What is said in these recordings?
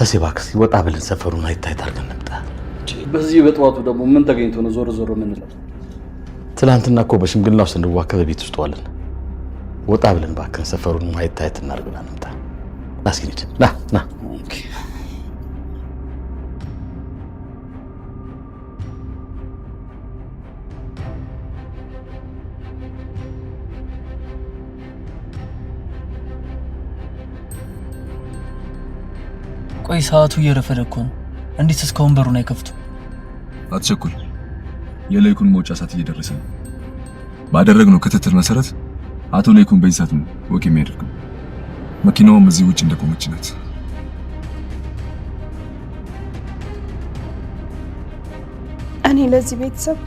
ተሲባክስ ወጣ ብለን ሰፈሩን አይታይ ታርገን ነበር። በዚህ በጠዋቱ ደግሞ ምን ተገኝቶ ነው ዞር ዞር ምን እንላለን? ትላንትና እኮ በሽምግልናው ስንዋከብ ቤት ውስጥ ዋልን። ወጣ ብለን ባከን ሰፈሩን አይታይ እናርግና ነበር። ናስኪኒድ ና ኦኬ ቆይ ሰዓቱ እየረፈደ እኮ ነው። እንዴት እስካሁን በሩን አይከፍቱ? አትቸኩል። የለይኩን መውጫ ሰዓት እየደረሰ ነው። ባደረግነው ክትትል መሰረት አቶ ለይኩን በዚህ ሰዓት ነው ወክ የሚያደርገው። መኪናውም እዚህ ውጭ እንደቆመች ናት። እኔ ለዚህ ቤተሰብ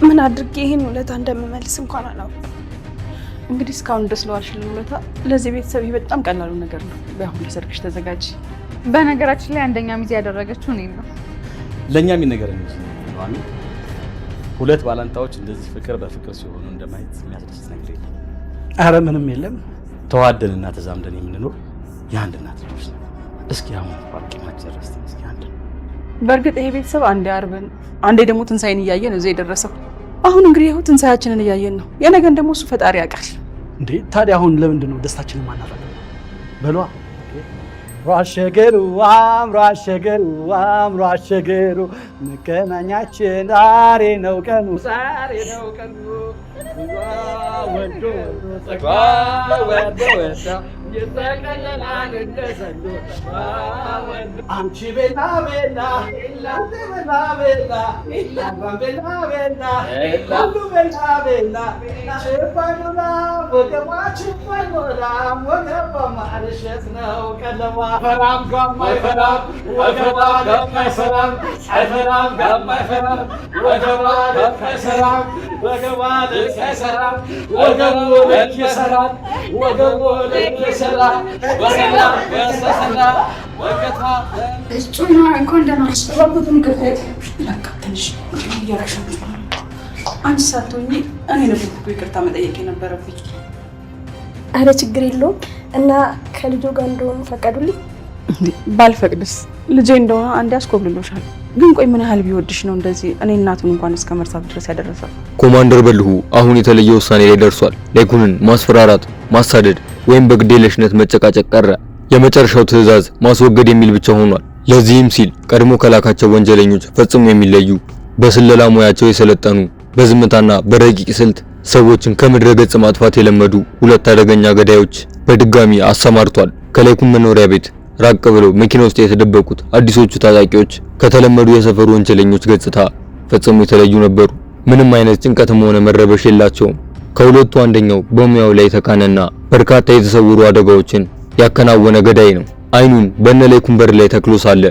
ምን አድርጌ ይሄን ውለታ እንደምመልስ እንኳን አላውቅም። እንግዲህ እስካሁን ድረስ ለዋልሽልን ውለታ ለዚህ ቤተሰብ ይሄ በጣም ቀላሉ ነገር ነው። በአሁን ለሰርግሽ ተዘጋጂ። በነገራችን ላይ አንደኛ ሚዜ ያደረገችው እኔ ነው። ለኛ ምን ነገር ነው? ሁለት ባላንጣዎች እንደዚህ ፍቅር በፍቅር ሲሆኑ እንደማየት የሚያስደስት ነገር የለም። አረ ምንም የለም። ተዋደንና ተዛምደን የምንኖር የአንድ እናት ልጆች ነው። እስኪ አሁን ባቂ ማጨረስ እስኪ አንድ በእርግጥ ይሄ ቤተሰብ አንዴ አርብን አንዴ ደግሞ ትንሳኤን እያየን እዚህ የደረሰው። አሁን እንግዲህ ይኸው ትንሳኤያችንን እያየን ነው። የነገን ደግሞ እሱ ፈጣሪ ያውቃል። እንዴ ታዲያ አሁን ለምንድን ነው ደስታችንን ማናረግ? በሏ ሯሸገሩ አምሯሸገሩ አምሯሸገሩ መገናኛችን ዛሬ ነው ቀኑ ዛሬ ነው ቀኑ ወዶ ተጓ ወዶ የተቀለላን እንደሰሉ አንቺ ቤላ ቤላ ኢላንተ ቤላ ቤላ ኢላንተ ቤላ ቤላ ሁሉ ቤላ ቤላ ሽባኑላ ወገባች ባይሞላ ወገባ ማርሸት ነው ቀለማ ፈራም ጋማይ ፈራም ወገባ ጋማይ ፈራም አይፈራም ጋማይ ፈራም ወገባ ጋማይ ሰራም ወገባ ለከ ሰራም ወገቡ ለከ ሰራም ወገቡ ለከ ሰራም ወሰላ ወሰላ ወገታ እጩና እንኳን ደህና ነሽ። ተባብቱን ከፈት ለካተንሽ ይያራሻው አንቺ ሳትሆኚ እኔ ነበር ይቅርታ መጠየቅ የነበረብኝ። አረ ችግር የለውም። እና ከልጆ ጋር እንደሆነ ፈቀዱልኝ። ባልፈቅድስ ልጄ እንደሆነ አንዴ አስኮብልሎሻል። ግን ቆይ ምን ያህል ቢወድሽ ነው እንደዚህ እኔ እናቱን እንኳን እስከ መርሳት ድረስ ያደረሰው? ኮማንደር በልሁ አሁን የተለየ ውሳኔ ላይ ደርሷል። ለይኩንን ማስፈራራት፣ ማሳደድ ወይም በግዴለሽነት መጨቃጨቅ ቀረ። የመጨረሻው ትዕዛዝ ማስወገድ የሚል ብቻ ሆኗል። ለዚህም ሲል ቀድሞ ከላካቸው ወንጀለኞች ፈጽሞ የሚለዩ በስለላ ሙያቸው የሰለጠኑ በዝምታና በረቂቅ ስልት ሰዎችን ከምድረ ገጽ ማጥፋት የለመዱ ሁለት አደገኛ ገዳዮች በድጋሚ አሰማርቷል። ከለይኩን መኖሪያ ቤት ራቅ ብለው መኪና ውስጥ የተደበቁት አዲሶቹ ታጣቂዎች ከተለመዱ የሰፈሩ ወንጀለኞች ገጽታ ፈጽሞ የተለዩ ነበሩ። ምንም አይነት ጭንቀትም ሆነ መረበሽ የላቸውም። ከሁለቱ አንደኛው በሙያው ላይ ተካነና በርካታ የተሰወሩ አደጋዎችን ያከናወነ ገዳይ ነው። አይኑን በእነ ለይኩን በር ላይ ተክሎ ሳለ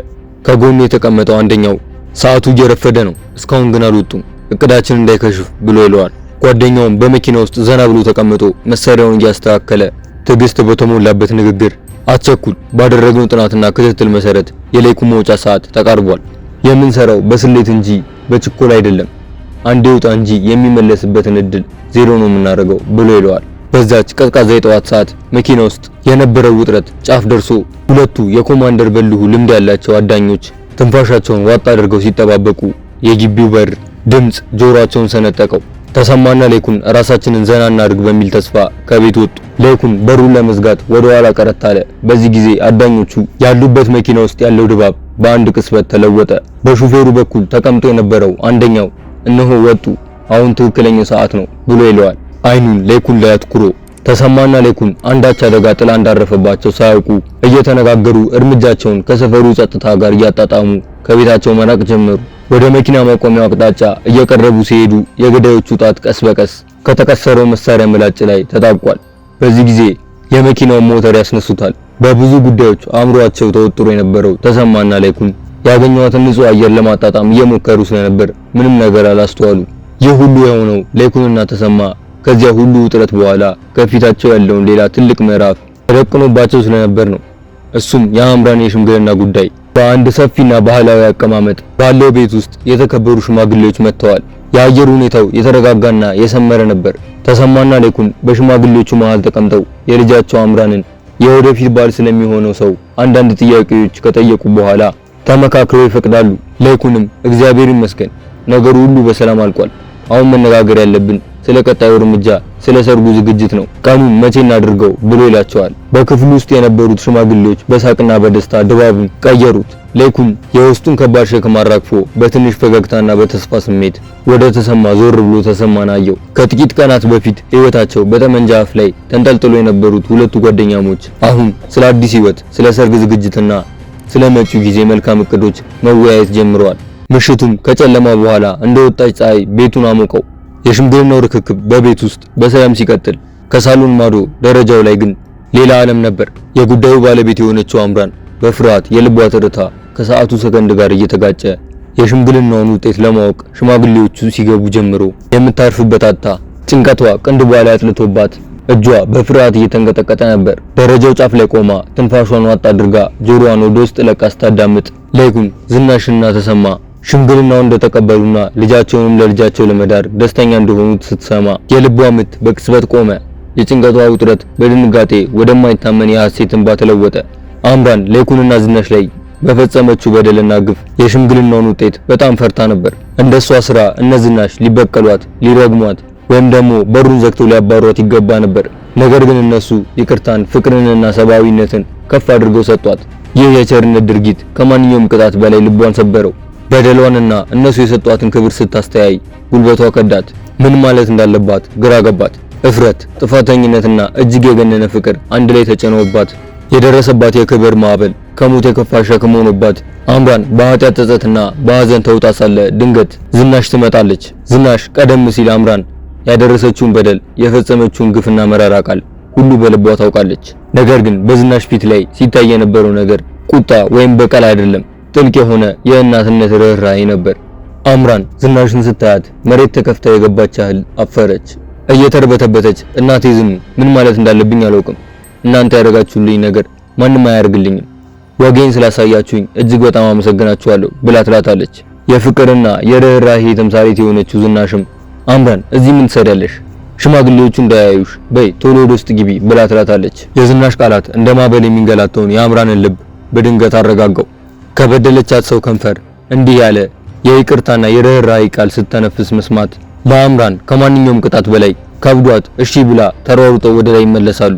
ከጎኑ የተቀመጠው አንደኛው ሰዓቱ እየረፈደ ነው፣ እስካሁን ግን አልወጡም፣ እቅዳችን እንዳይከሽፍ ብሎ ይለዋል። ጓደኛውም በመኪና ውስጥ ዘና ብሎ ተቀምጦ መሳሪያውን እያስተካከለ ትዕግስት በተሞላበት ንግግር አትቸኩል፣ ባደረግነው ጥናትና ክትትል መሰረት የለይኩን መውጫ ሰዓት ተቃርቧል። የምንሰራው በስሌት እንጂ በችኮላ አይደለም፣ አንዴ ውጣ እንጂ የሚመለስበትን እድል ዜሮ ነው የምናደርገው ብሎ ይለዋል። በዛች ቀዝቃዛ የጠዋት ሰዓት መኪና ውስጥ የነበረው ውጥረት ጫፍ ደርሶ ሁለቱ የኮማንደር በልሁ ልምድ ያላቸው አዳኞች ትንፋሻቸውን ዋጥ አድርገው ሲጠባበቁ የግቢው በር ድምጽ ጆሮአቸውን ሰነጠቀው። ተሰማና ለይኩን ራሳችንን ዘና እናድርግ በሚል ተስፋ ከቤት ወጡ። ለይኩን በሩን ለመዝጋት ወደ ኋላ ቀረት አለ። በዚህ ጊዜ አዳኞቹ ያሉበት መኪና ውስጥ ያለው ድባብ በአንድ ቅጽበት ተለወጠ። በሹፌሩ በኩል ተቀምጦ የነበረው አንደኛው እነሆ ወጡ፣ አሁን ትክክለኛው ሰዓት ነው ብሎ ይለዋል። አይኑን ለይኩን ላይ አትኩሮ ተሰማና ለይኩን አንዳች አደጋ ጥላ እንዳረፈባቸው ሳያውቁ እየተነጋገሩ እርምጃቸውን ከሰፈሩ ጸጥታ ጋር እያጣጣሙ ከቤታቸው መራቅ ጀመሩ። ወደ መኪና ማቆሚያው አቅጣጫ እየቀረቡ ሲሄዱ የገዳዮቹ ጣት ቀስ በቀስ ከተቀሰረው መሳሪያ ምላጭ ላይ ተጣብቋል። በዚህ ጊዜ የመኪናውን ሞተር ያስነሱታል። በብዙ ጉዳዮች አእምሮአቸው ተወጥሮ የነበረው ተሰማና ለይኩን ያገኘዋትን ንጹህ አየር ለማጣጣም እየሞከሩ ስለነበር ምንም ነገር አላስተዋሉ። ይህ ሁሉ የሆነው ለይኩንና ተሰማ ከዚያ ሁሉ ውጥረት በኋላ ከፊታቸው ያለውን ሌላ ትልቅ ምዕራፍ ተደቅኖባቸው ስለነበር ነው። እሱም የአምራን የሽምግልና ጉዳይ። በአንድ ሰፊና ባህላዊ አቀማመጥ ባለው ቤት ውስጥ የተከበሩ ሽማግሌዎች መጥተዋል። የአየር ሁኔታው የተረጋጋና የሰመረ ነበር። ተሰማና ለይኩን በሽማግሌዎቹ መሃል ተቀምጠው የልጃቸው አምራንን የወደፊት ባል ስለሚሆነው ሰው አንዳንድ ጥያቄዎች ከጠየቁ በኋላ ተመካክረው ይፈቅዳሉ። ላይኩንም እግዚአብሔር ይመስገን ነገሩ ሁሉ በሰላም አልቋል። አሁን መነጋገር ያለብን ስለ ቀጣዩ እርምጃ ስለ ሰርጉ ዝግጅት ነው። ቀኑን መቼ እናድርገው ብሎ ይላቸዋል። በክፍሉ ውስጥ የነበሩት ሽማግሌዎች በሳቅና በደስታ ድባቡን ቀየሩት። ላይኩን የውስጡን ከባድ ሸክም አራግፎ በትንሽ ፈገግታና በተስፋ ስሜት ወደ ተሰማ ዞር ብሎ ተሰማን አየው። ከጥቂት ቀናት በፊት ህይወታቸው በጠመንጃ አፍ ላይ ተንጠልጥሎ የነበሩት ሁለቱ ጓደኛሞች አሁን ስለ አዲስ ህይወት፣ ስለ ሰርግ ዝግጅትና ስለ መጪው ጊዜ መልካም እቅዶች መወያየት ጀምረዋል። ምሽቱም ከጨለማ በኋላ እንደወጣች ፀሐይ ቤቱን አሞቀው። የሽምግልናው ርክክብ በቤት ውስጥ በሰላም ሲቀጥል፣ ከሳሎን ማዶ ደረጃው ላይ ግን ሌላ ዓለም ነበር። የጉዳዩ ባለቤት የሆነችው አምራን በፍርሃት የልቧ ትርታ ከሰዓቱ ሰከንድ ጋር እየተጋጨ የሽምግልናውን ውጤት ለማወቅ ሽማግሌዎቹ ሲገቡ ጀምሮ የምታርፍበት አጣ። ጭንቀቷ ቅንድቧ ላይ አጥልቶባት እጇ በፍርሃት እየተንቀጠቀጠ ነበር። ደረጃው ጫፍ ላይ ቆማ ትንፋሿን ዋጥ አድርጋ ጆሮዋን ወደ ውስጥ ለቃ ስታዳምጥ ላይኩን ዝናሽና ተሰማ ሽምግልናውን እንደተቀበሉና ልጃቸውንም ለልጃቸው ለመዳር ደስተኛ እንደሆኑ ስትሰማ የልቧ ምት በቅጽበት ቆመ። የጭንቀቷ ውጥረት በድንጋጤ ወደማይታመን የሐሴት እንባ ተለወጠ። አምራን ላይኩንና ዝናሽ ላይ በፈጸመችው በደልና ግፍ የሽምግልናውን ውጤት በጣም ፈርታ ነበር። እንደሷ ስራ እነ ዝናሽ ሊበቀሏት፣ ሊረግሟት ወይም ደግሞ በሩን ዘግተው ሊያባሯት ይገባ ነበር። ነገር ግን እነሱ ይቅርታን፣ ፍቅርንና ሰብአዊነትን ከፍ አድርገው ሰጧት። ይህ የቸርነት ድርጊት ከማንኛውም ቅጣት በላይ ልቧን ሰበረው። በደሏንና እነሱ የሰጧትን ክብር ስታስተያይ ጉልበቷ ከዳት። ምን ማለት እንዳለባት ግራ ገባት። እፍረት፣ ጥፋተኝነትና እጅግ የገነነ ፍቅር አንድ ላይ ተጨነውባት የደረሰባት የክብር ማዕበል ከሞት የከፋ ሸክም ሆኖባት አምራን በኃጢአት ጸጸትና በሐዘን ተውጣ ሳለ ድንገት ዝናሽ ትመጣለች። ዝናሽ ቀደም ሲል አምራን ያደረሰችውን በደል፣ የፈጸመችውን ግፍና መራራ ቃል ሁሉ በልቧ ታውቃለች። ነገር ግን በዝናሽ ፊት ላይ ሲታይ የነበረው ነገር ቁጣ ወይም በቀል አይደለም፣ ጥልቅ የሆነ የእናትነት ርህራሄ ነበር። አምራን ዝናሽን ስታያት መሬት ተከፍታ የገባች ያህል አፈረች። እየተርበተበተች እናቴ ዝኑ፣ ምን ማለት እንዳለብኝ አላውቅም። እናንተ ያደረጋችሁልኝ ነገር ማንም አያደርግልኝም። ወጌን ስላሳያችሁኝ እጅግ በጣም አመሰግናችኋለሁ ብላ ትላታለች። የፍቅርና የርህራሄ ተምሳሌት የሆነችው ዝናሽም አምራን እዚህ ምን ትሰሪያለሽ? ሽማግሌዎቹ እንዳያዩሽ በይ ቶሎ ወደ ውስጥ ግቢ ብላ ትላታለች። የዝናሽ ቃላት እንደ ማዕበል የሚንገላተውን የአምራንን ልብ በድንገት አረጋጋው። ከበደለቻት ሰው ከንፈር እንዲህ ያለ የይቅርታና የርህራሄ ቃል ስተነፍስ መስማት ለአምራን ከማንኛውም ቅጣት በላይ ከብዷት እሺ ብላ ተሯሩጠው ወደ ላይ ይመለሳሉ።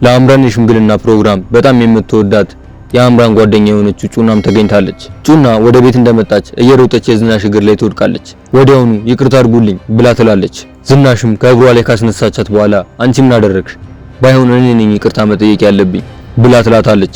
ለአምራን የሽምግልና ፕሮግራም በጣም የምትወዳት የአምራን ጓደኛ የሆነችው ጩናም ተገኝታለች። ጩና ወደ ቤት እንደመጣች እየሮጠች የዝናሽ እግር ላይ ትወድቃለች። ወዲያውኑ ይቅርታ አድርጉልኝ ብላ ትላለች። ዝናሽም ከእግሯ ላይ ካስነሳቻት በኋላ አንቺ ምን አደረግሽ? ባይሆን እኔ ነኝ ይቅርታ መጠየቅ ያለብኝ ብላ ትላታለች።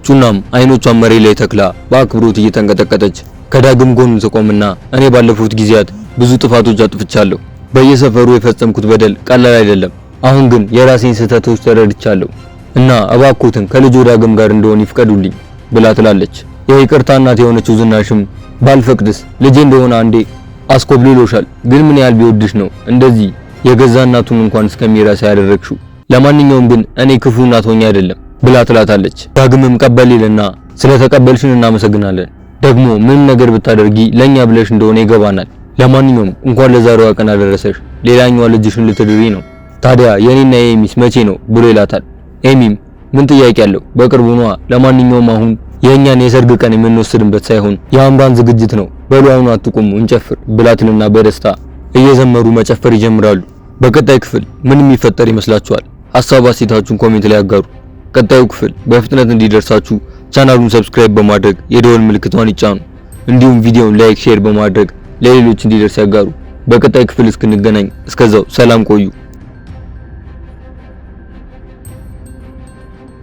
ጩናም አይኖቿን መሬት ላይ ተክላ በአክብሮት እየተንቀጠቀጠች ከዳግም ጎን ትቆምና እኔ ባለፉት ጊዜያት ብዙ ጥፋቶች አጥፍቻለሁ። በየሰፈሩ የፈጸምኩት በደል ቀላል አይደለም። አሁን ግን የራሴን ስህተቶች ተረድቻለሁ እና እባክዎትን ከልጅ ዳግም ጋር እንደሆን ይፍቀዱልኝ ብላ ትላለች። የይቅርታ እናት የሆነችው ዝናሽም ባልፈቅድስ ልጄ እንደሆነ አንዴ አስኮብልሎሻል፣ ግን ምን ያህል ቢወድሽ ነው እንደዚህ የገዛ እናቱን እንኳን እስከሚረሳ ያደረግሽው? ለማንኛውም ግን እኔ ክፉ እናት ሆኜ አይደለም ብላ ትላታለች። ዳግምም ቀበሊልና ስለተቀበልሽን እናመሰግናለን፣ ደግሞ ምንም ነገር ብታደርጊ ለኛ ብለሽ እንደሆነ ይገባናል። ለማንኛውም እንኳን ለዛሬዋ ቀን አደረሰሽ፣ ሌላኛዋ ልጅሽን ልትድሪ ነው። ታዲያ የኔና የኤሚስ መቼ ነው ብሎ ይላታል። ኤሚም ምን ጥያቄ አለው? በቅርቡ ነዋ። ለማንኛውም አሁን የኛን የሰርግ ቀን የምንወስድበት ሳይሆን የአምራን ዝግጅት ነው። በሉ አሁን አትቁሙ እንጨፍር ብላትልና በደስታ እየዘመሩ መጨፈር ይጀምራሉ። በቀጣይ ክፍል ምን የሚፈጠር ይመስላችኋል? ሐሳብ አስተያየታችሁን ኮሜንት ላይ አጋሩ። ቀጣዩ ክፍል በፍጥነት እንዲደርሳችሁ ቻናሉን ሰብስክራይብ በማድረግ የደወል ምልክቷን ይጫኑ። እንዲሁም ቪዲዮውን ላይክ፣ ሼር በማድረግ ለሌሎች እንዲደርስ ያጋሩ። በቀጣይ ክፍል እስክንገናኝ እስከዛው ሰላም ቆዩ።